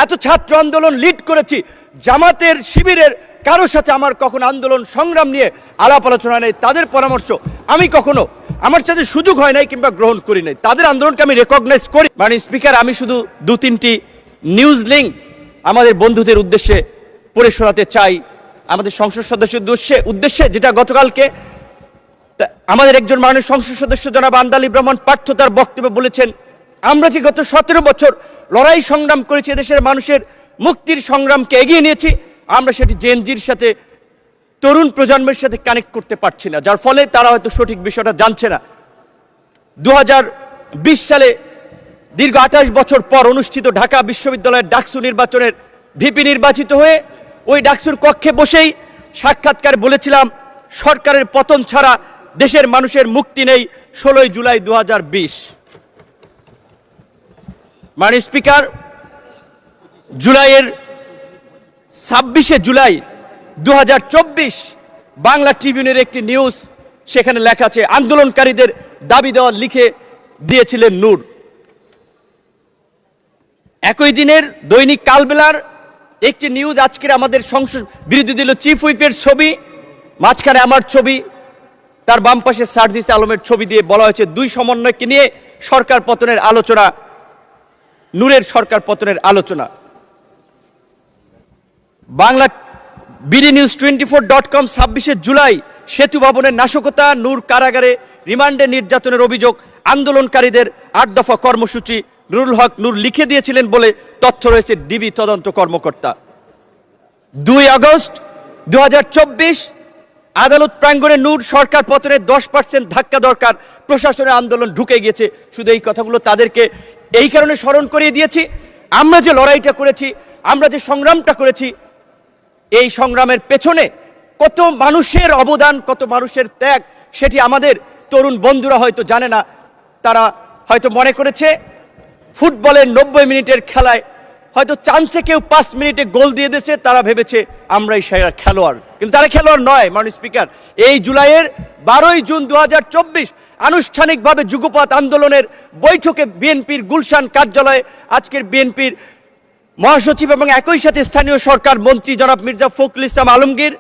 এত ছাত্র আন্দোলন লিড করেছি, জামাতের শিবিরের কারোর সাথে আমার কখনো আন্দোলন সংগ্রাম নিয়ে আলাপ আলোচনা নেই। তাদের পরামর্শ আমি কখনো আমার সাথে সুযোগ হয় নাই কিংবা গ্রহণ করি নাই। তাদের আন্দোলনকে আমি রেকগনাইজ করি। মানে স্পিকার, আমি শুধু 2-3টি নিউজ লিঙ্ক আমাদের বন্ধুদের উদ্দেশ্যে পড়ে শোনাতে চাই, আমাদের সংসদ সদস্যের উদ্দেশ্যে, যেটা গতকালকে আমাদের একজন মাননীয় সংসদ সদস্য জনাব আন্দাল ইব্রাহিম পার্থ তার বক্তব্যে বলেছেন, আমরা যে গত 17 বছর লড়াই সংগ্রাম করেছি, দেশের মানুষের মুক্তির সংগ্রামকে এগিয়ে নিয়েছি, আমরা সেটি জেনজির সাথে, তরুণ প্রজন্মের সাথে কানেক্ট করতে পারছি না, যার ফলে তারা হয়তো সঠিক বিষয়টা জানছে না। 2020 সালে দীর্ঘ 28 বছর পর অনুষ্ঠিত ঢাকা বিশ্ববিদ্যালয়ের ডাকসু নির্বাচনের ভিপি নির্বাচিত হয়ে ওই ডাকসুর কক্ষে বসেই সাক্ষাৎকার বলেছিলাম, সরকারের পতন ছাড়া দেশের মানুষের মুক্তি নেই। 16 জুলাই 2020। মাননীয় স্পিকার, জুলাইয়ের 26শে জুলাই 2024 বাংলা ট্রিবিউনের একটি নিউজ, সেখানে লেখা আছে আন্দোলনকারীদের দাবি দেওয়া লিখে দিয়েছিলেন নূর। একই দিনের দৈনিক কালবেলার একটি নিউজ আজকের আমাদের সংসদ বিরোধী দলীয় চিফ হুইপের ছবি, মাঝখানে আমার ছবি, তার বাম পাশে সার্জিস আলমের ছবি দিয়ে বলা হয়েছে দুই সমন্বয়কে নিয়ে সরকার পতনের আলোচনা, নূরের সরকার পতনের আলোচনা। বাংলা BDNews24.com 26শে জুলাই সেতু ভবনের নাশকতা, নূর কারাগারে রিমান্ডে নির্যাতনের অভিযোগ, আন্দোলনকারীদের 8 দফা কর্মসূচি নুরুল হক নূর লিখে দিয়েছিলেন বলে তথ্য রয়েছে ডিবি তদন্ত কর্মকর্তা। 2 আগস্ট 2024 আদালত প্রাঙ্গণে নূর সরকার পতনের 10% ধাক্কা দরকার, প্রশাসনের আন্দোলন ঢুকে গিয়েছে। শুধু এই কথাগুলো তাদেরকে এই কারণে স্মরণ করিয়ে দিয়েছি, আমরা যে লড়াইটা করেছি, আমরা যে সংগ্রামটা করেছি, এই সংগ্রামের পেছনে কত মানুষের অবদান, কত মানুষের ত্যাগ, সেটি আমাদের তরুণ বন্ধুরা হয়তো জানে না। তারা হয়তো মনে করেছে ফুটবলের 90 মিনিটের খেলায় হয়তো চান্সে কেউ 5 মিনিটে গোল দিয়ে দিয়েছে, তারা ভেবেছে আমরাই সেরা খেলোয়াড়, কিন্তু তারা খেলোয়াড় নয়। মাননীয় স্পিকার, এই জুলাইয়ের 12ই জুন 2024 আনুষ্ঠানিকভাবে যুগপৎ আন্দোলনের বৈঠকে বিএনপির গুলশান কার্যালয়ে আজকের বিএনপির মহাসচিব এবং একই সাথে স্থানীয় সরকার মন্ত্রী জনাব মির্জা ফখরুল ইসলাম আলমগীর,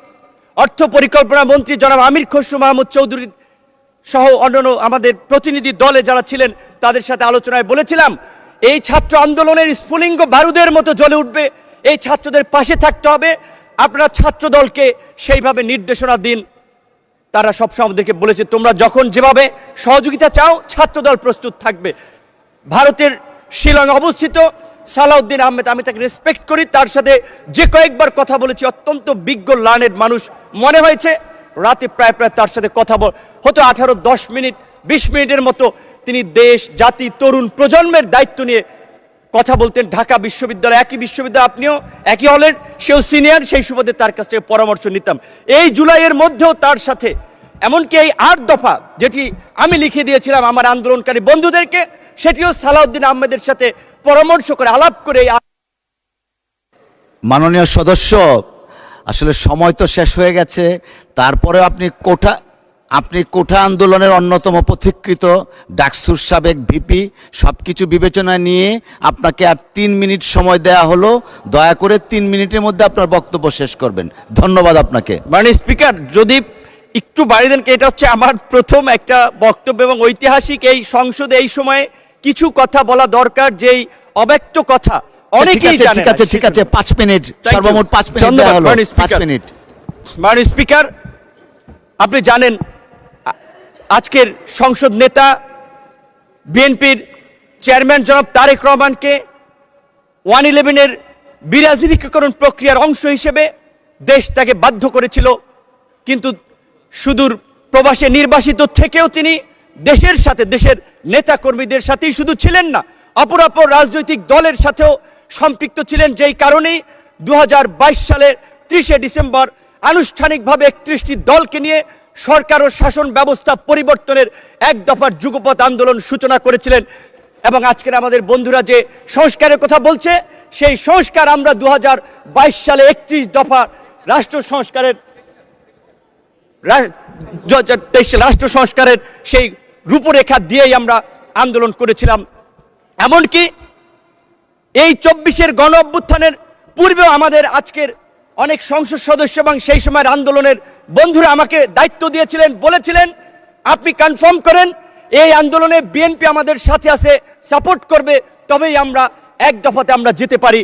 অর্থ পরিকল্পনা মন্ত্রী জনাব আমির খসরু মাহমুদ চৌধুরী সহ অন্যান্য আমাদের প্রতিনিধি দলে যারা ছিলেন, তাদের সাথে আলোচনায় বলেছিলাম এই ছাত্র আন্দোলনের স্ফুলিঙ্গ বারুদের মতো জ্বলে উঠবে, এই ছাত্রদের পাশে থাকতে হবে, আপনারা ছাত্র দলকে সেইভাবে নির্দেশনা দিন। তারা সবসময় আমাদেরকে বলেছে তোমরা যখন যেভাবে সহযোগিতা চাও ছাত্রদল প্রস্তুত থাকবে। ভারতের শিলং অবস্থিত সালাউদ্দিন আহমেদ, আমি তাকে রেসপেক্ট করি, তার সাথে যে কয়েকবার কথা বলেছি, অত্যন্ত বিজ্ঞ লার্নেড মানুষ মনে হয়েছে। রাতে প্রায় তার সাথে কথা হতো 10 মিনিট 20 মিনিটের মতো তিনি দেশ, জাতি, তরুণ প্রজন্মের দায়িত্ব নিয়ে কথা বলতেন। ঢাকা বিশ্ববিদ্যালয়, একই বিশ্ববিদ্যালয়, আপনিও একই হলের, সেও সিনিয়র, সেই সুবাদে তার কাছ থেকে পরামর্শ নিতাম। এই জুলাইয়ের মধ্যেও তার সাথে এমনকি এই 8 দফা যেটি আমি লিখে দিয়েছিলাম আমার আন্দোলনকারী বন্ধুদেরকে, সেটিও সালাউদ্দিন আহমেদের সাথে পরামর্শ করে আলাপ করে। মাননীয় সদস্য, আসলে সময় তো শেষ হয়ে গেছে, তারপরে আপনি কোঠা আন্দোলনের অন্যতম পথিকৃত ডাকসুর সাবেক ভিপি, সবকিছু বিবেচনায় নিয়ে আপনাকে আর 3 মিনিট সময় দেয়া হলো, দয়া করে 3 মিনিটের মধ্যে আপনার বক্তব্য শেষ করবেন। ধন্যবাদ আপনাকে। মাননীয় স্পিকার, যদি একটু বাড়িয়ে দেন, এটা হচ্ছে আমার প্রথম একটা বক্তব্য এবং ঐতিহাসিক এই সংসদে এই সময়ে কিছু কথা বলা দরকার, যেই অব্যক্ত কথা অনেকেই জানে না। ঠিক আছে 5 মিনিট, সর্বমোট 5 মিনিট দেয়া হলো। 5 মিনিট। মাননীয় স্পিকার, আপনি জানেন আজকের সংসদ নেতা বিএনপির চেয়ারম্যান জনাব তারেক রহমানকে 111-এর বিরাজনীতিকরণ প্রক্রিয়ার অংশ হিসেবে দেশ তাকে বাধ্য করেছিল, কিন্তু সুদূর প্রবাসে নির্বাসিত থেকেও তিনি দেশের সাথে, দেশের নেতা কর্মীদের সাথেই শুধু ছিলেন না, অপর রাজনৈতিক দলের সাথেও সম্পৃক্ত ছিলেন, যেই কারণেই 2022 সালের 30শে ডিসেম্বর আনুষ্ঠানিকভাবে 31টি দলকে নিয়ে সরকার ও শাসন ব্যবস্থা পরিবর্তনের 1 দফার যুগপৎ আন্দোলন সূচনা করেছিলেন। এবং আজকের আমাদের বন্ধুরা যে সংস্কারের কথা বলছে, সেই সংস্কার আমরা 2022 সালে 31 দফা রাষ্ট্র সংস্কারের সেই রূপরেখা দিয়েই আমরা আন্দোলন করেছিলাম। এমনকি এই 24-এর গণ অভ্যুত্থানের পূর্বেও আমাদের আজকের অনেক সংসদ সদস্য এবং সেই সময়ের আন্দোলনের বন্ধুরা আমাকে দায়িত্ব দিয়েছিলেন, বলেছিলেন আপনি কনফার্ম করেন এই আন্দোলনে বিএনপি আমাদের সাথে আছে, সাপোর্ট করবে, তবেই আমরা এক দফাতে আমরা যেতে পারি।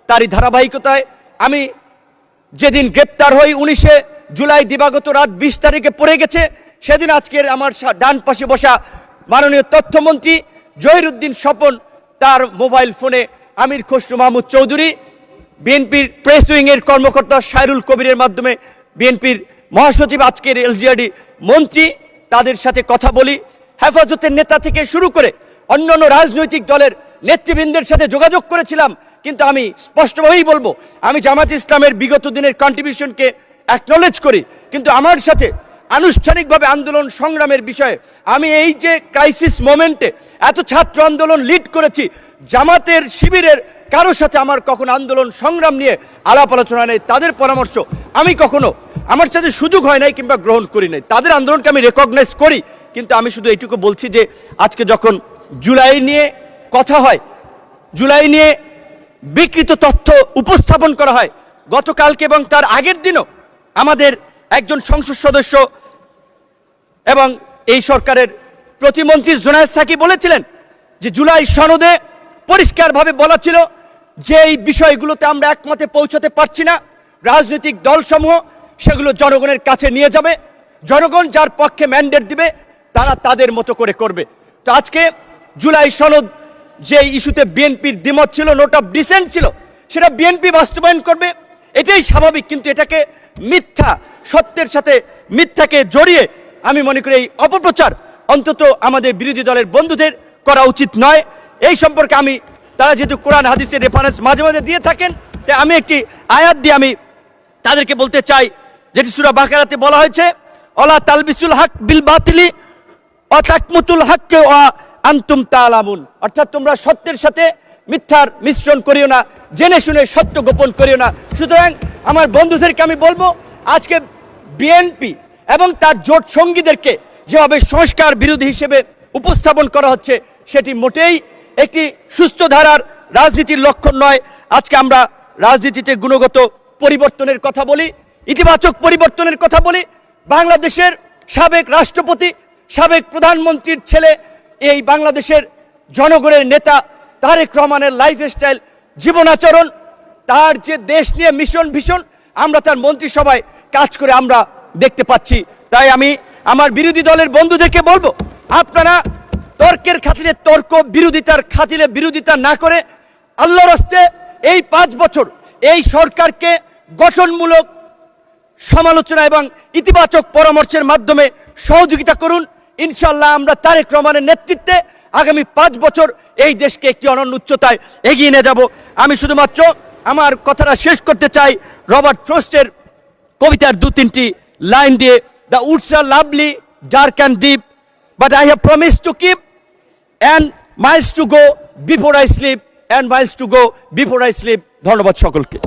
তারই ধারাবাহিকতায় আমি যেদিন গ্রেপ্তার হই 19 জুলাই দিবাগত রাত 20 তারিখে পড়ে গেছে, সেদিন আজকের আমার ডান পাশে বসা মাননীয় তথ্যমন্ত্রী জহিরুদ্দিন স্বপন তার মোবাইল ফোনে আমির খসরু মাহমুদ চৌধুরী, বিএনপির প্রেস উইংয়ের কর্মকর্তা সাইরুল কবিরের মাধ্যমে বিএনপির মহাসচিব আজকের এলজিআরডি মন্ত্রী, তাদের সাথে কথা বলি। হেফাজতের নেতা থেকে শুরু করে অন্যান্য রাজনৈতিক দলের নেতৃবৃন্দের সাথে যোগাযোগ করেছিলাম, কিন্তু আমি স্পষ্টভাবেই বলবো আমি জামাত ইসলামের বিগত দিনের কন্ট্রিবিউশনকে অ্যাকনলেজ করি, কিন্তু আমার সাথে আনুষ্ঠানিকভাবে আন্দোলন সংগ্রামের বিষয়ে আমি এই যে ক্রাইসিস মোমেন্টে এত ছাত্র আন্দোলন লিড করেছি, জামাতের শিবিরের কারোর সাথে আমার কখনো আন্দোলন সংগ্রাম নিয়ে আলাপ আলোচনা নেই। তাদের পরামর্শ আমি কখনো আমার সাথে সুযোগ হয় নাই কিংবা গ্রহণ করি নাই, তাদের আন্দোলনকে আমি রেকগনাইজ করি। কিন্তু আমি শুধু এইটুকু বলছি যে আজকে যখন জুলাই নিয়ে কথা হয়, জুলাই নিয়ে বিকৃত তথ্য উপস্থাপন করা হয়, গতকালকে এবং তার আগের দিনও আমাদের একজন সংসদ সদস্য এবং এই সরকারের প্রতিমন্ত্রী জুনায়েদ সাকি বলেছিলেন যে জুলাই সনদে পরিষ্কারভাবে বলা ছিল যে এই বিষয়গুলোতে আমরা একমতে পৌঁছাতে পারছি না, রাজনৈতিক দলসমূহ সেগুলো জনগণের কাছে নিয়ে যাবে, জনগণ যার পক্ষে ম্যান্ডেট দিবে তারা তাদের মতো করে করবে। তো আজকে জুলাই সনদ যে ইস্যুতে বিএনপির দ্বিমত ছিল, নোট অফ ডিসেন্ট ছিল, সেটা বিএনপি বাস্তবায়ন করবে, এটাই স্বাভাবিক। কিন্তু এটাকে মিথ্যা, সত্যের সাথে মিথ্যাকে জড়িয়ে আমি মনে করি এই অপপ্রচার অন্তত আমাদের বিরোধী দলের বন্ধুদের করা উচিত নয়। এই সম্পর্কে আমি, তারা যেহেতু কোরআন হাদিসের রেফারেন্স মাঝে মাঝে দিয়ে থাকেন, তাই আমি একটি আয়াত দিয়ে আমি তাদেরকে বলতে চাই, যেটি সূরা বাকারাতে বলা হয়েছে, অলা তালবিসুল হক বিল বাতিলি ওয়া তাকমুতুল হককে ওয়া আনতুম তাআলামুন, অর্থাৎ তোমরা সত্যের সাথে মিথ্যার মিশ্রণ করিও না, জেনে শুনে সত্য গোপন করিও না। সুতরাং আমার বন্ধুদেরকে আমি বলবো, আজকে বিএনপি এবং তার জোট সঙ্গীদেরকে যেভাবে সংস্কার বিরোধী হিসেবে উপস্থাপন করা হচ্ছে, সেটি মোটেই একটি সুস্থ ধারার রাজনীতির লক্ষণ নয়। আজকে আমরা রাজনীতিতে গুণগত পরিবর্তনের কথা বলি, ইতিবাচক পরিবর্তনের কথা বলি। বাংলাদেশের সাবেক রাষ্ট্রপতি, সাবেক প্রধানমন্ত্রীর ছেলে, এই বাংলাদেশের জনগণের নেতা তারেক রহমানের লাইফস্টাইল, জীবনাচরণ, তার যে দেশ নিয়ে মিশন ভীষণ, আমরা তার মন্ত্রিসভায় কাজ করে আমরা দেখতে পাচ্ছি। তাই আমি আমার বিরোধী দলের বন্ধুদেরকে বলবো, আপনারা তর্কের খাতিরে তর্ক, বিরোধিতার খাতিরে বিরোধিতা না করে আল্লাহর রাস্তে এই 5 বছর এই সরকারকে গঠনমূলক সমালোচনা এবং ইতিবাচক পরামর্শের মাধ্যমে সহযোগিতা করুন। ইনশাআল্লাহ আমরা তারেক রহমানের নেতৃত্বে আগামী 5 বছর এই দেশকে একটি অনন্য উচ্চতায় এগিয়ে নিয়ে যাব। আমি শুধুমাত্র আমার কথাটা শেষ করতে চাই রবার্ট ফ্রস্টের কবিতার 2-3টি লাইন দিয়ে, the woods are lovely, dark and deep, but I have promised to keep, and miles to go before I sleep, and miles to go before I sleep. ধন্যবাদ সকলকে।